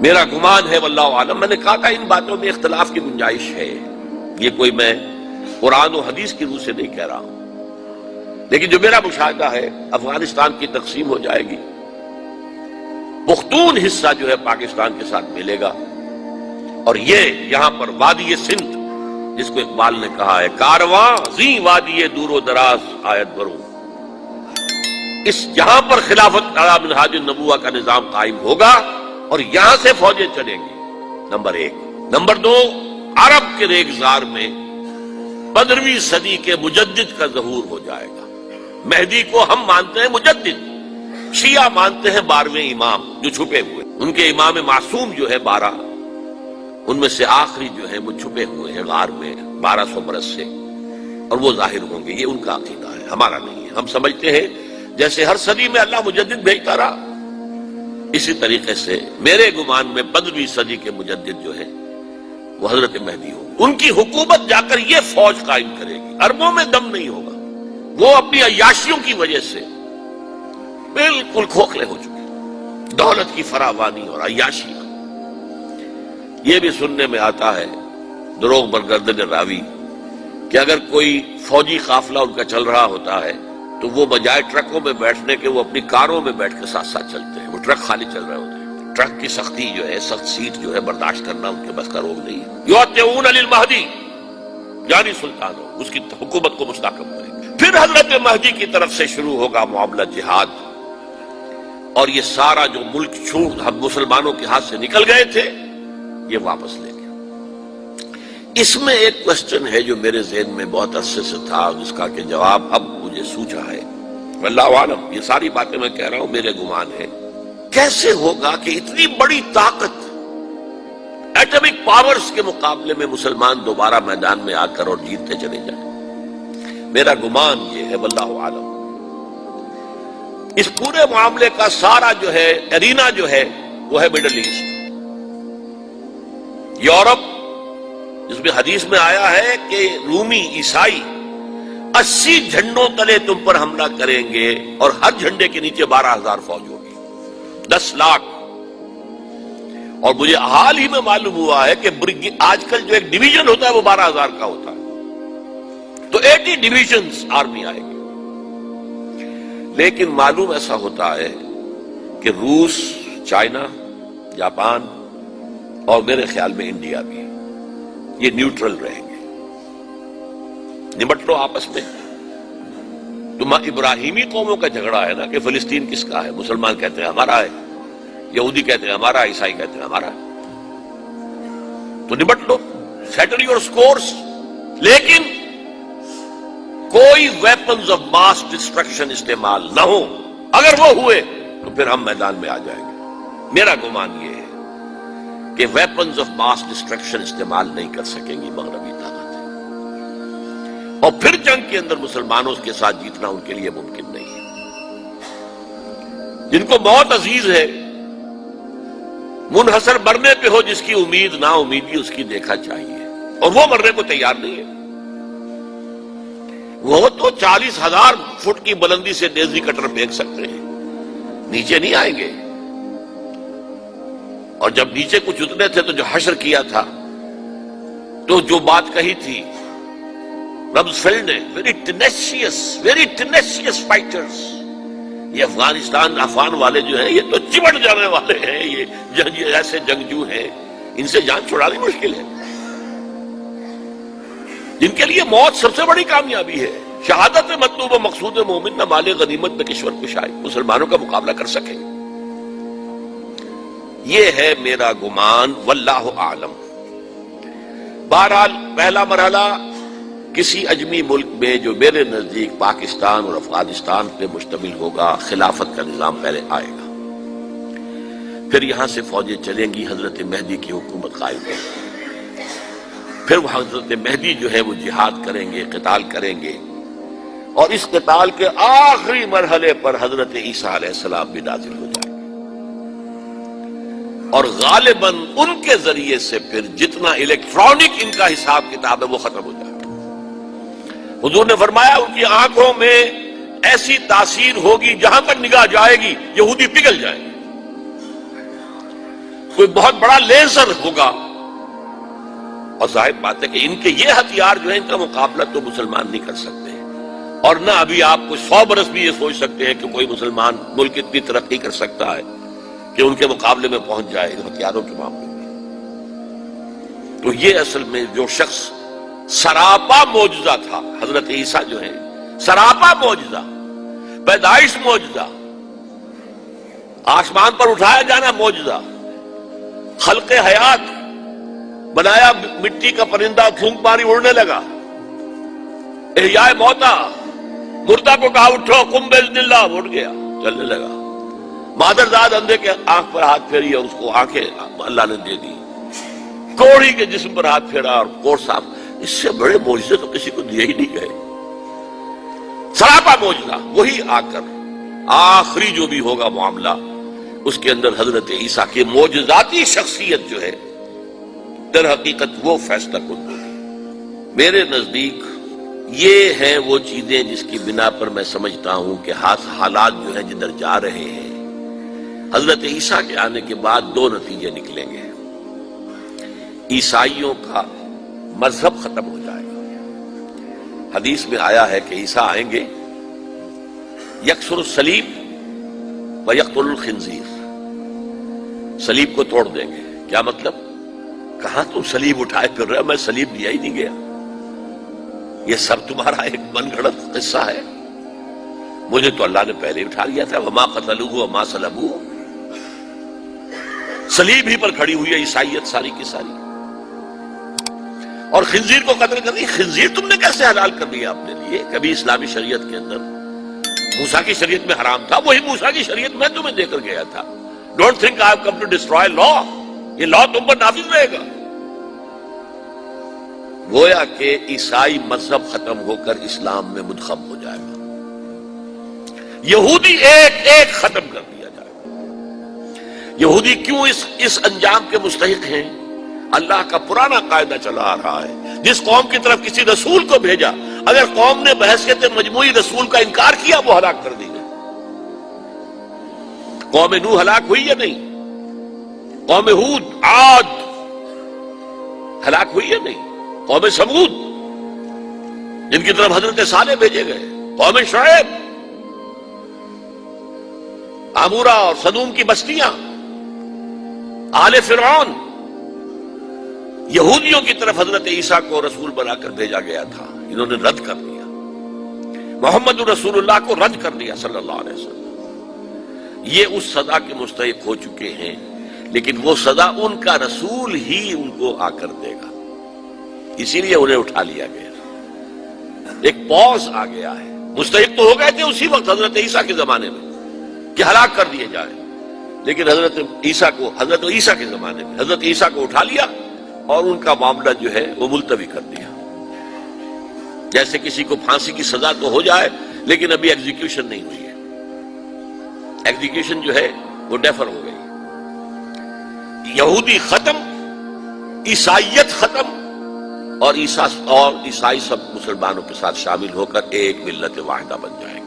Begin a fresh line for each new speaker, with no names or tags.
میرا گمان ہے واللہ عالم، میں نے کہا تھا ان باتوں میں اختلاف کی گنجائش ہے، یہ کوئی میں قرآن و حدیث کی روح سے نہیں کہہ رہا ہوں، لیکن جو میرا مشاہدہ ہے افغانستان کی تقسیم ہو جائے گی، پختون حصہ جو ہے پاکستان کے ساتھ ملے گا، اور یہ یہاں پر وادی سندھ جس کو اقبال نے کہا ہے کارواں زیں وادی دور و دراز آیت بروں، اس یہاں پر خلافت علی منہاج النبوہ کا نظام قائم ہوگا اور یہاں سے فوجیں چلیں گی، نمبر ایک۔ نمبر دو، عرب کے ریگزار میں 15ویں صدی کے مجدد کا ظہور ہو جائے گا۔ مہدی کو ہم مانتے ہیں مجدد، شیعہ مانتے ہیں 12ویں امام جو چھپے ہوئے، ان کے امام معصوم جو ہے 12، ان میں سے آخری جو ہے وہ چھپے ہوئے ہیں غار میں 1200 برس سے، اور وہ ظاہر ہوں گے، یہ ان کا عقیدہ ہے، ہمارا نہیں ہے۔ ہم سمجھتے ہیں جیسے ہر صدی میں اللہ مجدد بھیجتا رہا، اسی طریقے سے میرے گمان میں 15ویں صدی کے مجدد جو ہے وہ حضرت مہدی ہوں، ان کی حکومت جا کر یہ فوج قائم کرے گی، عربوں میں دم نہیں ہوگا، وہ اپنی عیاشیوں کی وجہ سے بالکل کھوکھلے ہو چکے، دولت کی فراوانی اور عیاشی۔ یہ بھی سننے میں آتا ہے دروغ برگردن راوی کہ اگر کوئی فوجی قافلہ ان کا چل رہا ہوتا ہے تو وہ بجائے ٹرکوں میں بیٹھنے کے وہ اپنی کاروں میں بیٹھ کے ساتھ ساتھ چلتے ہیں، وہ ٹرک خالی چل رہے ہوتے ہیں، ٹرک کی سختی جو ہے، سخت سیٹ جو ہے برداشت کرنا ان کے بس کا روگ نہیں ہے۔ یعطون للمہدی، یعنی سلطان ہو، اس کی حکومت کو مستحکم کریں گے۔ پھر حضرت مہدی کی طرف سے شروع ہوگا معاملہ جہاد، اور یہ سارا جو ملک چھوٹ ہم مسلمانوں کے ہاتھ سے نکل گئے تھے یہ واپس لے گیا۔ اس میں ایک کوشچن ہے جو میرے ذہن میں بہت عرصے سے تھا، جس کا کہ جواب اب مجھے سوچا ہے، واللہ عالم، یہ ساری باتیں میں کہہ رہا ہوں میرے گمان ہے، کیسے ہوگا کہ اتنی بڑی طاقت ایٹمک پاورز کے مقابلے میں مسلمان دوبارہ میدان میں آ کر اور جیتتے چلے جائیں؟ میرا گمان یہ ہے واللہ عالم، اس پورے معاملے کا سارا جو ہے ارینا جو ہے وہ ہے مڈل ایسٹ، یورپ، جس میں حدیث میں آیا ہے کہ رومی عیسائی 80 جھنڈوں تلے تم پر حملہ کریں گے اور ہر جھنڈے کے نیچے 12,000 فوج ہوگی، 10 لاکھ۔ اور مجھے حال ہی میں معلوم ہوا ہے کہ آج کل جو ایک ڈویژن ہوتا ہے وہ 12,000 کا ہوتا ہے، تو 80 ڈویژنز آرمی آئے گی۔ لیکن معلوم ایسا ہوتا ہے کہ روس، چائنا، جاپان اور میرے خیال میں انڈیا بھی یہ نیوٹرل رہیں گے، نمٹ لو آپس میں۔ تم ابراہیمی قوموں کا جھگڑا ہے نا کہ فلسطین کس کا ہے، مسلمان کہتے ہیں ہمارا ہے، یہودی کہتے ہیں ہمارا، عیسائی کہتے ہیں ہمارا، تو نمٹ لو، سیٹل یور سکورز۔ لیکن کوئی ویپنز آف ماس ڈسٹرکشن استعمال نہ ہو، اگر وہ ہوئے تو پھر ہم میدان میں آ جائیں گے۔ میرا گمان یہ ہے کہ ویپنز آف ماس ڈسٹرکشن استعمال نہیں کر سکیں گی مغربی طاقت، اور پھر جنگ کے اندر مسلمانوں کے ساتھ جیتنا ان کے لیے ممکن نہیں ہے۔ جن کو موت عزیز ہے، منحصر مرنے پہ ہو جس کی امید نا امیدی اس کی دیکھا چاہیے، اور وہ مرنے کو تیار نہیں ہے۔ وہ تو 40,000 فٹ کی بلندی سے نیزی کٹر پھینک سکتے ہیں، نیچے نہیں آئیں گے۔ اور جب نیچے کچھ اتنے تھے تو جو حشر کیا تھا، تو جو بات کہی تھی رمزفیلڈ نے، ویری ٹینیشیس فائٹرز، یہ افغان والے جو ہیں یہ تو چمٹ جانے والے ہیں، یہ ایسے جنگجو ہیں، ان سے جان چھڑانی مشکل ہے، جن کے لیے موت سب سے بڑی کامیابی ہے۔ شہادت مطلوب و مقصود مومن نہ مال غنیمت میں کشور کشائی، مسلمانوں کا مقابلہ کر سکیں، یہ ہے میرا گمان، واللہ اعلم۔ بہرحال پہلا مرحلہ کسی اجمی ملک میں جو میرے نزدیک پاکستان اور افغانستان پہ مشتمل ہوگا، خلافت کا نظام پہلے آئے گا، پھر یہاں سے فوجیں چلیں گی، حضرت مہدی کی حکومت قائم ہوگی، پھر وہ حضرت مہدی جو ہے وہ جہاد کریں گے، قتال کریں گے، اور اس قتال کے آخری مرحلے پر حضرت عیسیٰ علیہ السلام بھی نازل ہو جائیں گے، اور غالباً ان کے ذریعے سے پھر جتنا الیکٹرانک ان کا حساب کتاب ہے وہ ختم ہو جائے گا۔ حضور نے فرمایا ان کی آنکھوں میں ایسی تاثیر ہوگی جہاں پر نگاہ جائے گی یہودی پگھل جائیں گے۔ کوئی بہت بڑا لیزر ہوگا، اور ظاہر بات ہے کہ ان کے یہ ہتھیار جو ہیں ان کا مقابلہ تو مسلمان نہیں کر سکتے، اور نہ ابھی آپ کو 100 برس بھی یہ سوچ سکتے ہیں کہ کوئی مسلمان ملک اتنی ترقی کر سکتا ہے کہ ان کے مقابلے میں پہنچ جائے ان ہتھیاروں کے معاملے میں۔ تو یہ اصل میں جو شخص سراپا معجزہ تھا، حضرت عیسیٰ جو ہیں سراپا معجزہ، پیدائش معجزہ، آسمان پر اٹھایا جانا معجزہ، خلق حیات، بنایا مٹی کا پرندہ، پھونک ماری اڑنے لگا، احیاء موتا، مردہ کو کہا اٹھو قم باذن اللہ، اٹھ گیا چلنے لگا، مادرزاد اندھے کے آنکھ پر ہاتھ پھیری اور اس کو آنکھیں اللہ نے دے دی، کوڑی کے جسم پر ہاتھ پھیرا اور کوڑ صاف۔ اس سے بڑے معجزے تو کسی کو دیے ہی نہیں گئے، سراپا معجزہ۔ وہی آ کر آخری جو بھی ہوگا معاملہ، اس کے اندر حضرت عیسیٰ کی معجزاتی شخصیت جو ہے در حقیقت وہ فیصلہ کن ہوگی۔ میرے نزدیک یہ ہیں وہ چیزیں جس کی بنا پر میں سمجھتا ہوں کہ حالات جو ہیں جدھر جا رہے ہیں، حضرت عیسیٰ کے آنے کے بعد 2 نتیجے نکلیں گے۔ عیسائیوں کا مذہب ختم ہو جائے گا۔ حدیث میں آیا ہے کہ عیسیٰ آئیں گے، یکسر الصلیب و یقتل الخنزیر، صلیب کو توڑ دیں گے۔ کیا مطلب؟ کہاں تم صلیب اٹھائے پھر رہے ہو؟ میں صلیب لیا ہی نہیں گیا، یہ سب تمہارا ایک من گھڑت قصہ ہے، مجھے تو اللہ نے پہلے اٹھا لیا تھا۔ وما قتلوہ وما صلبوہ، صلیب ہی پر کھڑی ہوئی ہے عیسائیت ساری کی ساری، اور خنزیر کو قتل کر دی۔ خنزیر تم نے کیسے حلال کر لیا اپنے لیے؟ کبھی اسلامی شریعت کے اندر موسیٰ کی شریعت میں حرام تھا، وہی موسیٰ کی شریعت میں تمہیں دے کر گیا تھا۔ Don't think I have come to destroy law, یہ لا تم پر نافذ رہے گا۔ گویا کہ عیسائی مذہب ختم ہو کر اسلام میں منتخب ہو جائے گا، یہودی ایک ایک ختم کر دیا جائے گا۔ یہودی کیوں اس انجام کے مستحق ہیں؟ اللہ کا پرانا قاعدہ چلا آ رہا ہے، جس قوم کی طرف کسی رسول کو بھیجا، اگر قوم نے بحیثیت مجموعی رسول کا انکار کیا، وہ ہلاک کر دی گئی۔ قوم نوح ہلاک ہوئی یا نہیں؟ قوم ہود، عاد ہلاک ہوئی یا نہیں؟ قوم سمود جن کی طرف حضرت صالح بھیجے گئے، قوم شعیب، عمورہ اور صدوم کی بستیاں، آل فرعون، یہودیوں کی طرف حضرت عیسیٰ کو رسول بنا کر بھیجا گیا تھا، انہوں نے رد کر دیا۔ محمد رسول اللہ کو رد کر دیا صلی اللہ علیہ وسلم۔ یہ اس سزا کے مستحق ہو چکے ہیں، لیکن وہ سزا ان کا رسول ہی ان کو آ کر دے گا، اسی لیے انہیں اٹھا لیا گیا۔ ایک پوز آ گیا ہے، مستحق تو ہو گئے تھے اسی وقت حضرت عیسیٰ کے زمانے میں کہ ہلاک کر دیے جائیں، لیکن حضرت عیسیٰ کے زمانے میں حضرت عیسیٰ کو اٹھا لیا اور ان کا معاملہ جو ہے وہ ملتوی کر دیا۔ جیسے کسی کو پھانسی کی سزا تو ہو جائے لیکن ابھی ایگزیکیوشن نہیں ہوئی ہے، ایگزیکیوشن جو ہے وہ ڈیفر ہو گئی۔ یہودی ختم، عیسائیت ختم، اور عیسائی سب مسلمانوں کے ساتھ شامل ہو کر ایک ملت واحدہ بن جائے گی۔